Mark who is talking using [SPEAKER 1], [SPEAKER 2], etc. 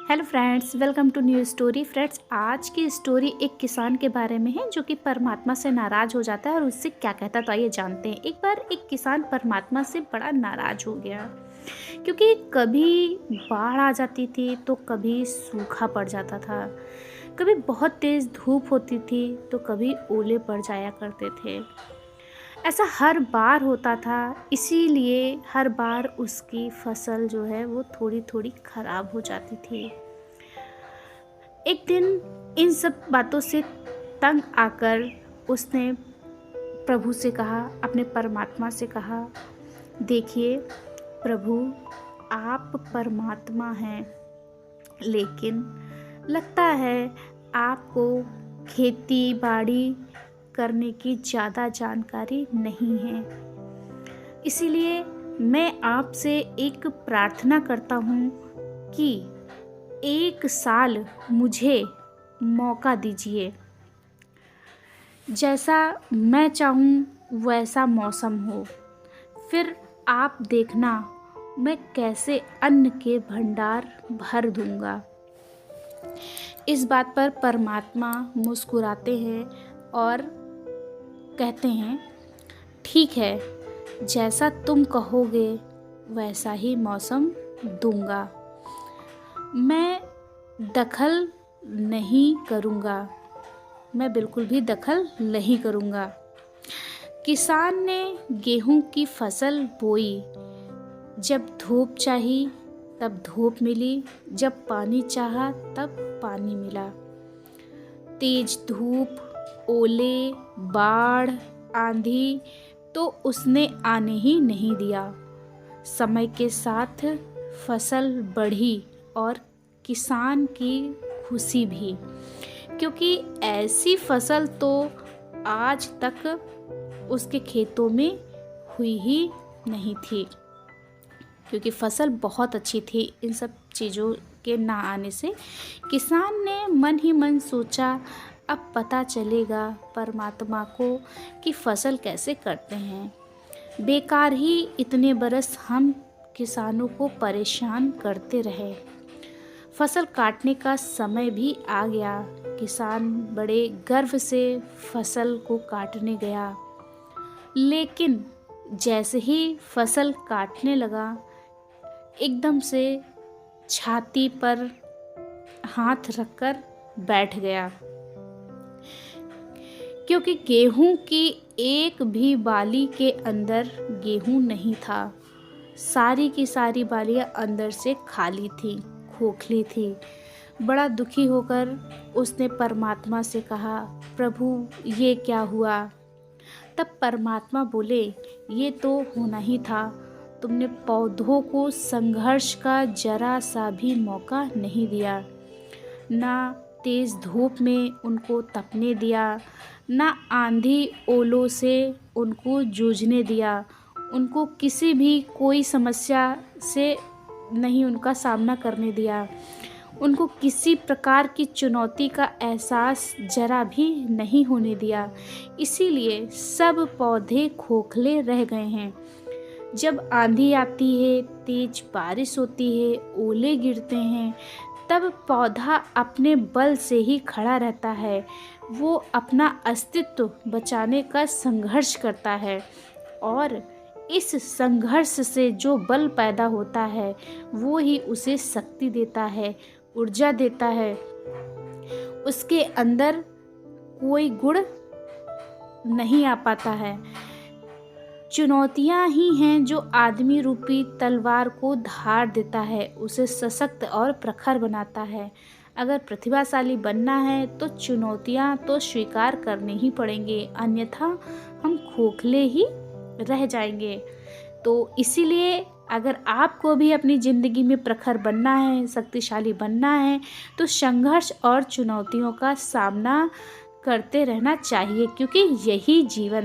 [SPEAKER 1] Hello friends, welcome to new story. Friends, आज की story एक किसान के बारे में है जो कि परमात्मा से नाराज़ हो जाता है और उससे क्या कहता है, तो आइए जानते हैं। एक बार एक किसान परमात्मा से बड़ा नाराज़ हो गया क्योंकि कभी बाढ़ आ जाती थी तो कभी सूखा पड़ जाता था, कभी बहुत तेज़ धूप होती थी तो कभी ओले पड़ जाया करते थे। ऐसा हर बार होता था, इसीलिए हर बार उसकी फसल जो है वो थोड़ी थोड़ी खराब हो जाती थी। एक दिन इन सब बातों से तंग आकर उसने प्रभु से कहा, अपने परमात्मा से कहा, देखिए प्रभु, आप परमात्मा हैं, लेकिन लगता है आपको खेती बाड़ी करने की ज़्यादा जानकारी नहीं है। इसीलिए मैं आपसे एक प्रार्थना करता हूँ कि 1 साल मुझे मौका दीजिए। जैसा मैं चाहूँ वैसा मौसम हो, फिर आप देखना मैं कैसे अन्न के भंडार भर दूँगा। इस बात पर परमात्मा मुस्कुराते हैं और कहते हैं, ठीक है, जैसा तुम कहोगे वैसा ही मौसम दूँगा। मैं दखल नहीं करूँगा, मैं बिल्कुल भी दखल नहीं करूँगा। किसान ने गेहूं की फसल बोई। जब धूप चाही तब धूप मिली, जब पानी चाहा तब पानी मिला। तेज धूप, ओले, बाढ़, आंधी तो उसने आने ही नहीं दिया। समय के साथ फसल बढ़ी और किसान की खुशी भी, क्योंकि ऐसी फसल तो आज तक उसके खेतों में हुई ही नहीं थी, क्योंकि फसल बहुत अच्छी थी। इन सब चीज़ों के ना आने से किसान ने मन ही मन सोचा, अब पता चलेगा परमात्मा को कि फसल कैसे करते हैं। बेकार ही इतने बरस हम किसानों को परेशान करते रहे। फसल काटने का समय भी आ गया। किसान बड़े गर्व से फसल को काटने गया, लेकिन जैसे ही फसल काटने लगा, एकदम से छाती पर हाथ रखकर बैठ गया, क्योंकि गेहूं की एक भी बाली के अंदर गेहूं नहीं था। सारी की सारी बालियां अंदर से खाली थी, खोखली थी। बड़ा दुखी होकर उसने परमात्मा से कहा, प्रभु ये क्या हुआ? तब परमात्मा बोले, ये तो होना ही था। तुमने पौधों को संघर्ष का जरा सा भी मौका नहीं दिया। ना तेज़ धूप में उनको तपने दिया, ना आंधी ओलों से उनको जूझने दिया। उनको किसी भी कोई समस्या से नहीं उनका सामना करने दिया। उनको किसी प्रकार की चुनौती का एहसास जरा भी नहीं होने दिया। इसीलिए सब पौधे खोखले रह गए हैं। जब आंधी आती है, तेज बारिश होती है, ओले गिरते हैं, तब पौधा अपने बल से ही खड़ा रहता है। वो अपना अस्तित्व बचाने का संघर्ष करता है, और इस संघर्ष से जो बल पैदा होता है वो ही उसे शक्ति देता है, ऊर्जा देता है। उसके अंदर कोई गुण नहीं आ पाता है। चुनौतियाँ ही हैं जो आदमी रूपी तलवार को धार देता है, उसे सशक्त और प्रखर बनाता है। अगर प्रतिभाशाली बनना है तो चुनौतियाँ तो स्वीकार करनी ही पड़ेंगे, अन्यथा हम खोखले ही रह जाएंगे। तो इसीलिए अगर आपको भी अपनी ज़िंदगी में प्रखर बनना है, शक्तिशाली बनना है, तो संघर्ष और चुनौतियों का सामना करते रहना चाहिए, क्योंकि यही जीवन है।